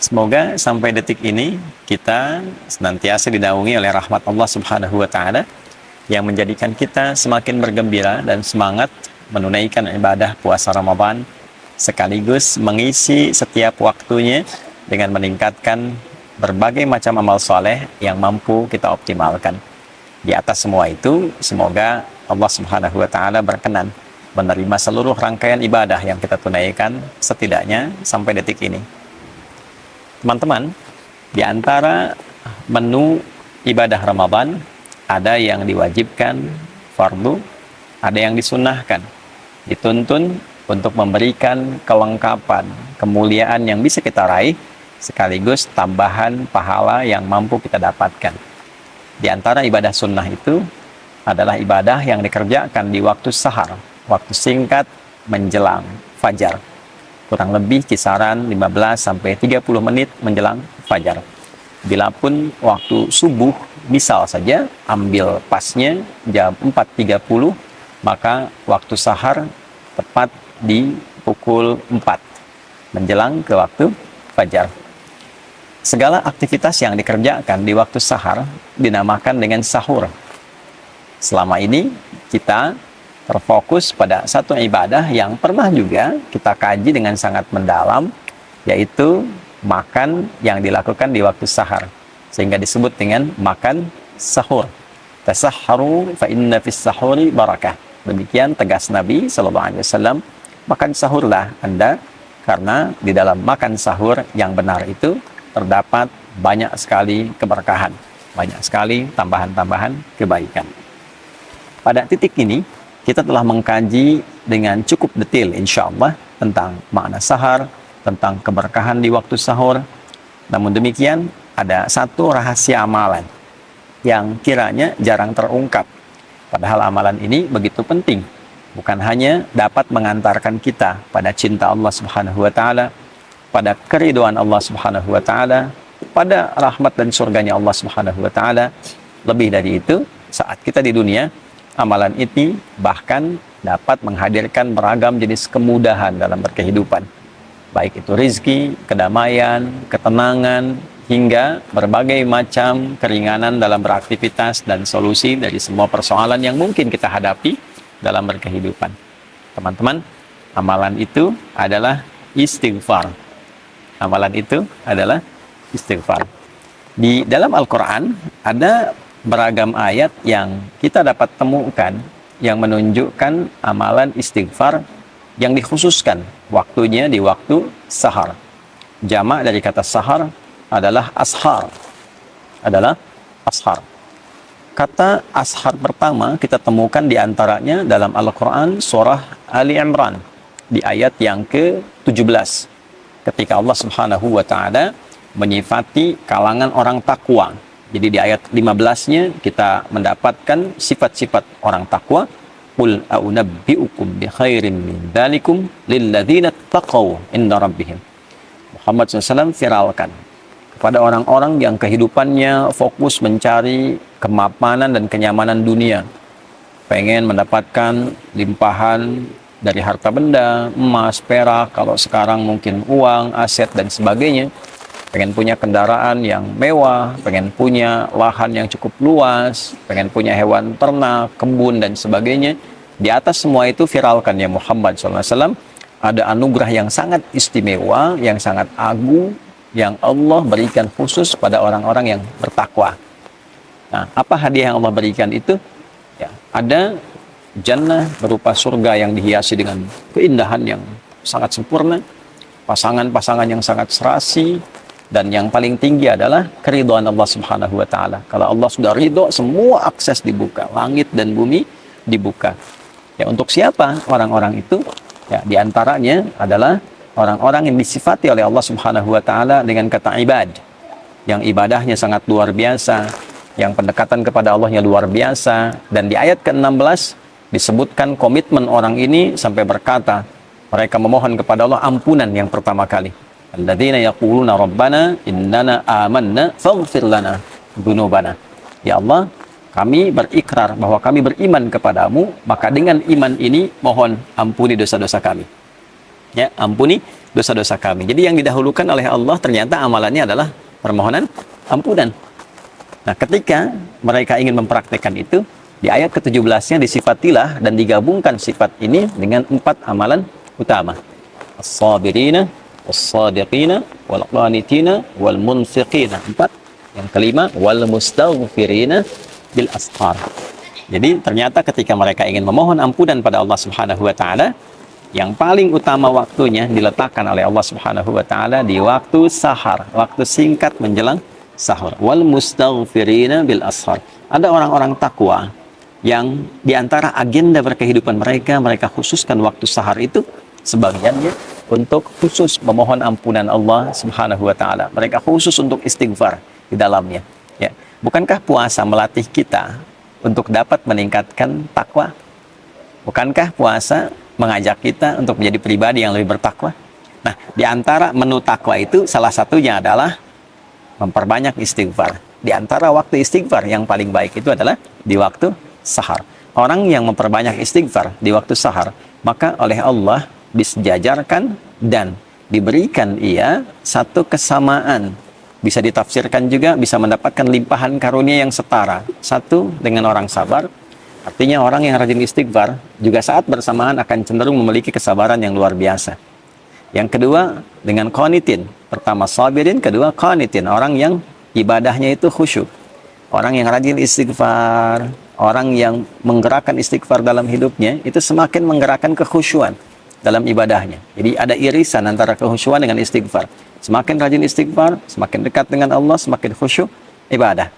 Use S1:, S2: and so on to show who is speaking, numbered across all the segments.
S1: Semoga sampai detik ini kita senantiasa dinaungi oleh rahmat Allah Subhanahu wa taala yang menjadikan kita semakin bergembira dan semangat menunaikan ibadah puasa Ramadan sekaligus mengisi setiap waktunya dengan meningkatkan berbagai macam amal soleh yang mampu kita optimalkan. Di atas semua itu, semoga Allah Subhanahu wa taala berkenan menerima seluruh rangkaian ibadah yang kita tunaikan setidaknya sampai detik ini. Teman-teman, di antara menu ibadah Ramadan ada yang diwajibkan fardu, ada yang disunnahkan, dituntun untuk memberikan kelengkapan, kemuliaan yang bisa kita raih sekaligus tambahan pahala yang mampu kita dapatkan. Di antara ibadah sunnah itu adalah ibadah yang dikerjakan di waktu sahar, waktu singkat menjelang fajar. Kurang lebih kisaran 15 sampai 30 menit menjelang fajar. Bila pun waktu subuh, misal saja ambil pasnya jam 4.30, maka waktu sahar tepat di pukul 4 menjelang ke waktu fajar. Segala aktivitas yang dikerjakan di waktu sahar dinamakan dengan sahur. Selama ini kita terfokus pada satu ibadah yang pernah juga kita kaji dengan sangat mendalam, yaitu makan yang dilakukan di waktu sahar, sehingga disebut dengan makan sahur. Tasahharu fa inna fis sahuri barakah. Demikian tegas Nabi SAW, makan sahurlah Anda, karena di dalam makan sahur yang benar itu terdapat banyak sekali keberkahan, banyak sekali tambahan-tambahan kebaikan. Pada titik ini, kita telah mengkaji dengan cukup detail insya Allah tentang makna sahar, tentang keberkahan di waktu sahur. Namun demikian, ada satu rahasia amalan yang kiranya jarang terungkap. Padahal amalan ini begitu penting. Bukan hanya dapat mengantarkan kita pada cinta Allah Subhanahu wa taala, pada keridhaan Allah Subhanahu wa taala, pada rahmat dan surganya Allah Subhanahu wa taala. Lebih dari itu, saat kita di dunia, amalan ini bahkan dapat menghadirkan beragam jenis kemudahan dalam berkehidupan. Baik itu rizki, kedamaian, ketenangan, hingga berbagai macam keringanan dalam beraktivitas dan solusi dari semua persoalan yang mungkin kita hadapi dalam berkehidupan. Teman-teman, amalan itu adalah istighfar. Amalan itu adalah istighfar. Di dalam Al-Quran ada beragam ayat yang kita dapat temukan yang menunjukkan amalan istighfar yang dikhususkan waktunya di waktu sahar. Jamak dari kata sahar adalah ashar. Kata ashar pertama kita temukan di antaranya dalam Al-Quran surah Ali Imran di ayat yang ke-17, ketika Allah Subhanahu wa taala menyifati kalangan orang takwa. Jadi di ayat 15-nya kita mendapatkan sifat-sifat orang takwa. Qul a'unabbi'ukum bi khairin min dzalikum lilladzina taqaw inda rabbihim. Muhammad SAW viralkan kepada orang-orang yang kehidupannya fokus mencari kemapanan dan kenyamanan dunia. Pengen mendapatkan limpahan dari harta benda, emas, perak, kalau sekarang mungkin uang, aset, dan sebagainya. Pengen punya kendaraan yang mewah, pengen punya lahan yang cukup luas, pengen punya hewan ternak, kebun, dan sebagainya. Di atas semua itu viralkan ya Muhammad SAW, ada anugerah yang sangat istimewa, yang sangat agung, yang Allah berikan khusus pada orang-orang yang bertakwa. Nah, apa hadiah yang Allah berikan itu? Ya, ada jannah berupa surga yang dihiasi dengan keindahan yang sangat sempurna, pasangan-pasangan yang sangat serasi, dan yang paling tinggi adalah keridhaan Allah Subhanahu wa taala. Kalau Allah sudah ridho, semua akses dibuka, langit dan bumi dibuka. Ya, untuk siapa orang-orang itu? Ya, di antaranya adalah orang-orang yang disifati oleh Allah Subhanahu wa taala dengan kata ibad, yang ibadahnya sangat luar biasa, yang pendekatan kepada Allahnya luar biasa. Dan di ayat ke-16 disebutkan komitmen orang ini sampai berkata, mereka memohon kepada Allah ampunan yang pertama kali. Alladzina yaquluna rabbana innana amanna faghfir lana dzunubana. Ya Allah, kami berikrar bahwa kami beriman kepadamu, maka dengan iman ini mohon ampuni dosa-dosa kami. Ya, ampuni dosa-dosa kami. Jadi yang didahulukan oleh Allah ternyata amalannya adalah permohonan ampunan. Nah, ketika mereka ingin mempraktekkan itu, di ayat ke-17-nya disifatilah dan digabungkan sifat ini dengan 4 amalan utama. As-sabirina, was-sadiqina, wal-qanitina, wal-munfiqina. 4. Yang kelima, wal-mustaghfirina bil ashar. Jadi ternyata ketika mereka ingin memohon ampunan pada Allah Subhanahu wa taala, yang paling utama waktunya diletakkan oleh Allah Subhanahu wa taala di waktu sahar, waktu singkat menjelang sahur. Wal mustaghfirina bil ashar. Ada orang-orang takwa yang diantara agenda berkehidupan mereka, mereka khususkan waktu sahar itu sebagiannya untuk khusus memohon ampunan Allah Subhanahu wa taala. Mereka khusus untuk istighfar di dalamnya. Ya, bukankah puasa melatih kita untuk dapat meningkatkan takwa? Bukankah puasa mengajak kita untuk menjadi pribadi yang lebih bertakwa? Nah, di antara menu takwa itu salah satunya adalah memperbanyak istighfar. Di antara waktu istighfar yang paling baik itu adalah di waktu sahar. Orang yang memperbanyak istighfar di waktu sahar, maka oleh Allah disejajarkan dan diberikan ia satu kesamaan. Bisa ditafsirkan juga, bisa mendapatkan limpahan karunia yang setara. Satu, dengan orang sabar. Artinya orang yang rajin istighfar juga saat bersamaan akan cenderung memiliki kesabaran yang luar biasa. Yang kedua, dengan qanitin. Pertama sabirin, kedua qanitin. Orang yang ibadahnya itu khusyuk. Orang yang rajin istighfar, orang yang menggerakkan istighfar dalam hidupnya, itu semakin menggerakkan kekhusyuan dalam ibadahnya. Jadi ada irisan antara kekhusyuan dengan istighfar. Semakin rajin istighfar, semakin dekat dengan Allah, semakin khusyuk ibadah.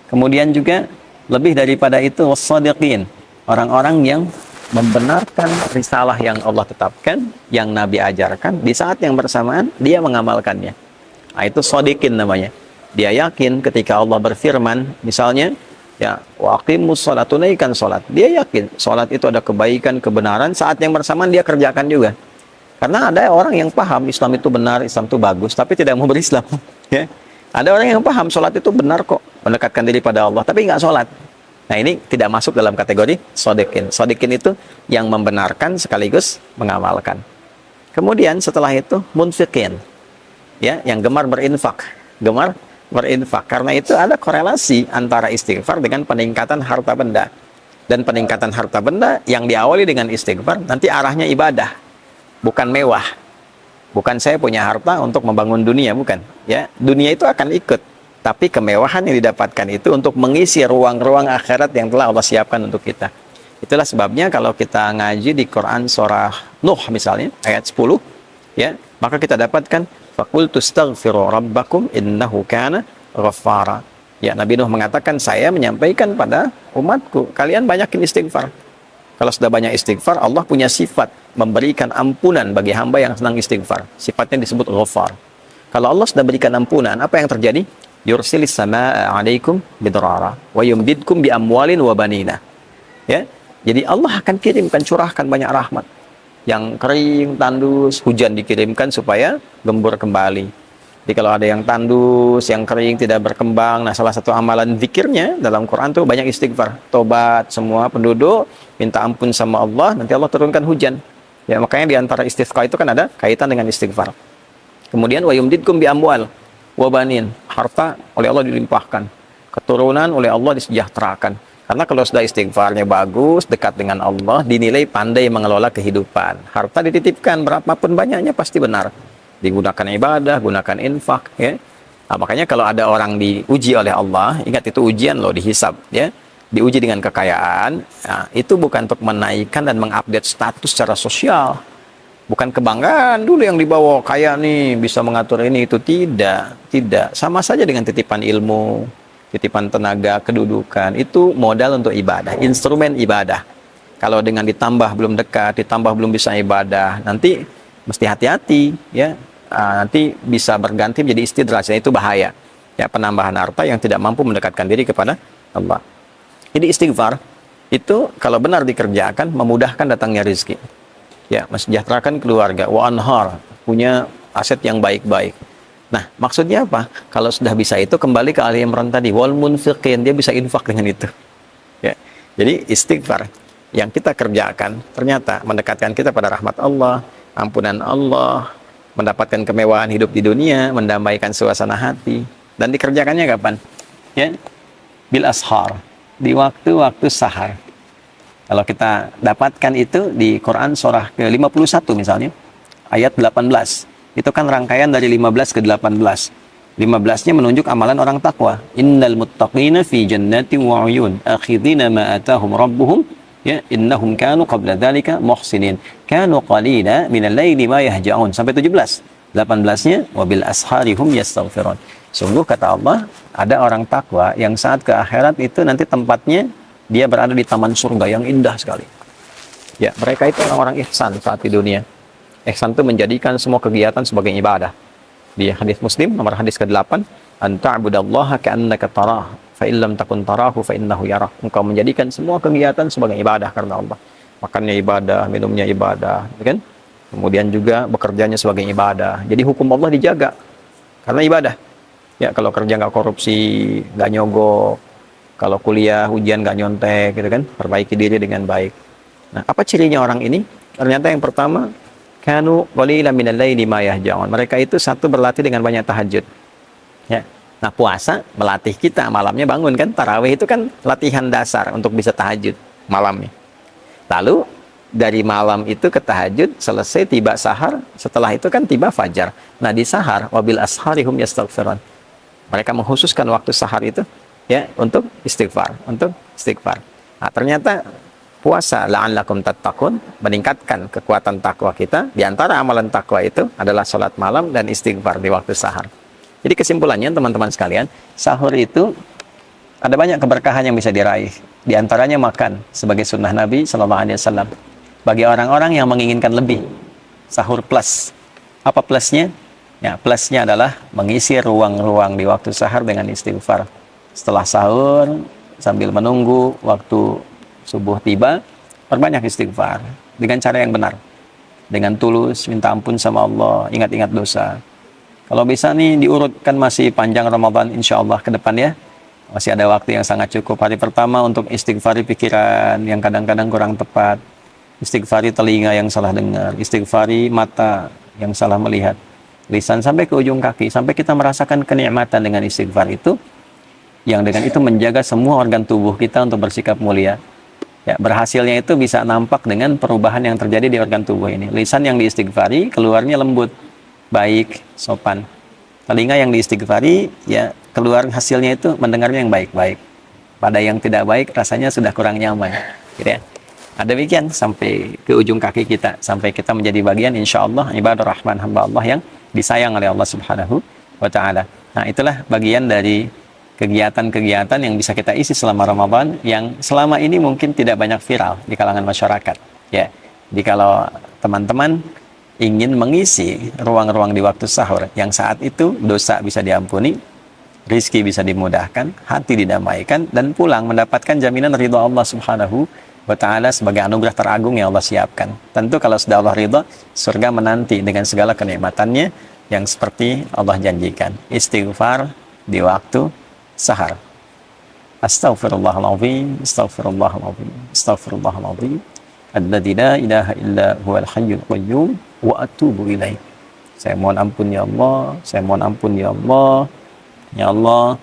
S1: Kemudian juga lebih daripada itu, wassadiqin. Orang-orang yang membenarkan risalah yang Allah tetapkan, yang Nabi ajarkan, di saat yang bersamaan dia mengamalkannya. Nah, itu shadiqin namanya. Dia yakin ketika Allah berfirman, misalnya, ya, waqimus sholat, tunaikan sholat. Dia yakin sholat itu ada kebaikan, kebenaran, saat yang bersamaan dia kerjakan juga. Karena ada orang yang paham Islam itu benar, Islam itu bagus, tapi tidak mau berislam. Ya. Ada orang yang paham sholat itu benar kok, mendekatkan diri pada Allah, tapi nggak sholat. Nah, ini tidak masuk dalam kategori shadiqin. Shadiqin itu yang membenarkan sekaligus mengamalkan. Kemudian setelah itu munfiqin, ya, yang gemar berinfak, gemar berinfak. Karena itu ada korelasi antara istighfar dengan peningkatan harta benda. Dan peningkatan harta benda yang diawali dengan istighfar nanti arahnya ibadah, bukan mewah. Bukan saya punya harta untuk membangun dunia, bukan. Ya, dunia itu akan ikut, tapi kemewahan yang didapatkan itu untuk mengisi ruang-ruang akhirat yang telah Allah siapkan untuk kita. Itulah sebabnya kalau kita ngaji di Quran surah Nuh misalnya ayat 10, ya, maka kita dapatkan faqultu astaghfiru rabbakum innahu kana ghaffara. Ya, Nabi Nuh mengatakan, saya menyampaikan pada umatku, kalian banyakin istighfar. Kalau sudah banyak istighfar, Allah punya sifat memberikan ampunan bagi hamba yang senang istighfar. Sifatnya disebut Ghaffar. Kalau Allah sudah berikan ampunan, apa yang terjadi? Yursilis samaa'a 'alaikum bidrara wa yumdidkum bi amwalin wa banina. Ya. Jadi Allah akan kirimkan, curahkan banyak rahmat. Yang kering, tandus, hujan dikirimkan supaya gembur kembali. Jadi kalau ada yang tandus, yang kering, tidak berkembang, nah salah satu amalan zikirnya dalam Quran tuh banyak istighfar. Tobat semua penduduk, minta ampun sama Allah, nanti Allah turunkan hujan. Ya, makanya di antara istisqa itu kan ada kaitan dengan istighfar. Kemudian wa yumdidkum bi amwal wa banin, harta oleh Allah dilimpahkan, keturunan oleh Allah disejahterakan. Karena kalau sudah istighfarnya bagus, dekat dengan Allah, dinilai pandai mengelola kehidupan. Harta dititipkan, berapapun banyaknya pasti benar. Digunakan ibadah, gunakan infak. Ya. Nah, makanya kalau ada orang diuji oleh Allah, ingat itu ujian loh, dihisab. Ya. Diuji dengan kekayaan, nah, itu bukan untuk menaikkan dan mengupdate status secara sosial. Bukan kebanggaan dulu yang dibawa, kaya nih, bisa mengatur ini, itu. Tidak. Sama saja dengan titipan ilmu, titipan tenaga, kedudukan, itu modal untuk ibadah, instrumen ibadah. Kalau dengan ditambah belum dekat, ditambah belum bisa ibadah, nanti mesti hati-hati, ya. Nanti bisa berganti menjadi istidraj, itu bahaya. Ya, penambahan harta yang tidak mampu mendekatkan diri kepada Allah. Jadi istighfar itu kalau benar dikerjakan memudahkan datangnya rezeki. Ya, mensejahterakan keluarga, wa anhar, punya aset yang baik-baik. Nah, maksudnya apa? Kalau sudah bisa itu, kembali ke Ali Imran tadi, wal munfiqin, dia bisa infak dengan itu. Ya. Jadi istighfar yang kita kerjakan ternyata mendekatkan kita pada rahmat Allah, ampunan Allah, mendapatkan kemewahan hidup di dunia, mendamaikan suasana hati, dan dikerjakannya kapan? Ya, bil ashar, di waktu-waktu sahar. Kalau kita dapatkan itu di Quran surah ke-51 misalnya, ayat 18. Itu kan rangkaian dari 15 ke 18. 15-nya menunjuk amalan orang takwa. Innal muttaqina fi jannatin wa 'uyun, akhidina ma atahum rabbuhum, ya innahum kanu qabla dzalika muhsinin. Kanu qalila minal laili ma yahja'un. Sampai 17. 18-nya wabil asharihum yastaghfirun. Sungguh kata Allah, ada orang takwa yang saat ke akhirat itu nanti tempatnya dia berada di taman surga yang indah sekali. Ya, mereka itu orang-orang ihsan saat di dunia. Ihsan itu menjadikan semua kegiatan sebagai ibadah. Di hadis Muslim nomor hadis ke-8, anta'budallaha ka'annaka tarah, fa illam takun tarahu fa innahu yarah. Engkau menjadikan semua kegiatan sebagai ibadah karena Allah. Makannya ibadah, minumnya ibadah, kan? Kemudian juga bekerjanya sebagai ibadah. Jadi hukum Allah dijaga karena ibadah. Ya, kalau kerja nggak korupsi, nggak nyogok, kalau kuliah ujian nggak nyontek, gitu kan? Perbaiki diri dengan baik. Nah, apa cirinya orang ini? Ternyata yang pertama, kanu qalilan minal laili ma yahja'un. Mereka itu satu berlatih dengan banyak tahajud. Ya. Nah, puasa melatih kita malamnya bangun kan? Tarawih itu kan latihan dasar untuk bisa tahajud malamnya. Lalu dari malam itu ke tahajud, selesai tiba sahar, setelah itu kan tiba fajar. Nah, di sahar wabil asharihum yastaghfirun. Mereka mengkhususkan waktu sahar itu ya untuk istighfar, Nah, ternyata puasa la'allakum tattaqun meningkatkan kekuatan takwa kita. Di antara amalan takwa itu adalah salat malam dan istighfar di waktu sahar. Jadi kesimpulannya teman-teman sekalian, sahur itu ada banyak keberkahan yang bisa diraih. Di antaranya makan sebagai sunnah Nabi SAW. Bagi orang-orang yang menginginkan lebih, sahur plus. Apa plusnya? Ya, plusnya adalah mengisi ruang-ruang di waktu sahur dengan istighfar. Setelah sahur, sambil menunggu waktu subuh tiba, perbanyak istighfar dengan cara yang benar, dengan tulus minta ampun sama Allah, ingat-ingat dosa. Kalau bisa nih diurutkan, masih panjang Ramadan insya Allah ke depan ya, masih ada waktu yang sangat cukup. Hari pertama untuk istighfari pikiran yang kadang-kadang kurang tepat, istighfari telinga yang salah dengar, istighfari mata yang salah melihat, lisan sampai ke ujung kaki, sampai kita merasakan kenikmatan dengan istighfar itu, yang dengan itu menjaga semua organ tubuh kita untuk bersikap mulia. Ya, berhasilnya itu bisa nampak dengan perubahan yang terjadi di organ tubuh ini. Lisan yang diistighfari keluarnya lembut, baik, sopan. Telinga yang diistighfari ya keluar hasilnya itu mendengarnya yang baik-baik. Pada yang tidak baik rasanya sudah kurang nyaman, gitu ya. Ada demikian sampai ke ujung kaki kita, sampai kita menjadi bagian insya Allah ibadah rahman hamba Allah yang disayang oleh Allah Subhanahu wa Ta'ala. Nah, itulah bagian dari kegiatan-kegiatan yang bisa kita isi selama Ramadan yang selama ini mungkin tidak banyak viral di kalangan masyarakat. Ya, jadi kalau teman-teman ingin mengisi ruang-ruang di waktu sahur yang saat itu dosa bisa diampuni, rizki bisa dimudahkan, hati didamaikan, dan pulang mendapatkan jaminan ridha Allah Subhanahu wa Ta'ala sebagai anugerah teragung yang Allah siapkan. Tentu kalau sudah Allah ridha, surga menanti dengan segala kenikmatannya yang seperti Allah janjikan. Istighfar di waktu sahar. Astaghfirullahaladzim, astaghfirullahaladzim, astaghfirullahaladzim, alladzi la ilaha illa huwal hayyul qayyum wa atubu ilaih. Saya mohon ampun ya Allah, saya mohon ampun ya Allah. Ya Allah,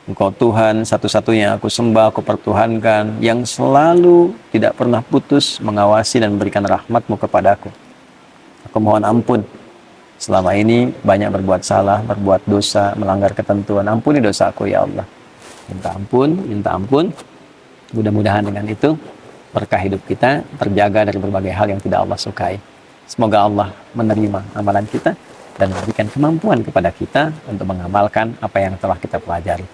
S1: Engkau Tuhan satu-satunya aku sembah, aku pertuhankan, yang selalu tidak pernah putus mengawasi dan memberikan rahmat-Mu kepadaku. Aku mohon ampun. Selama ini banyak berbuat salah, berbuat dosa, melanggar ketentuan. Ampuni dosaku ya Allah. Minta ampun, minta ampun. Mudah-mudahan dengan itu berkah hidup kita terjaga dari berbagai hal yang tidak Allah sukai. Semoga Allah menerima amalan kita dan memberikan kemampuan kepada kita untuk mengamalkan apa yang telah kita pelajari.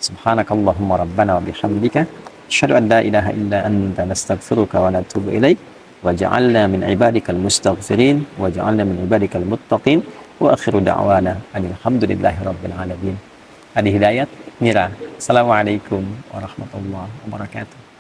S1: Subhanakallahumma rabbana wa bihamdika asyhadu an la ilaha illa anta nastaghfiruka wa natubu ilaik. Waj'alna min ibadikal mustaghfirin waj'alna min ibadikal muttaqin wa akhiru da'wana alhamdulillahi rabbil alamin. Adi Hidayat, Mira. Assalamualaikum warahmatullahi wabarakatuh.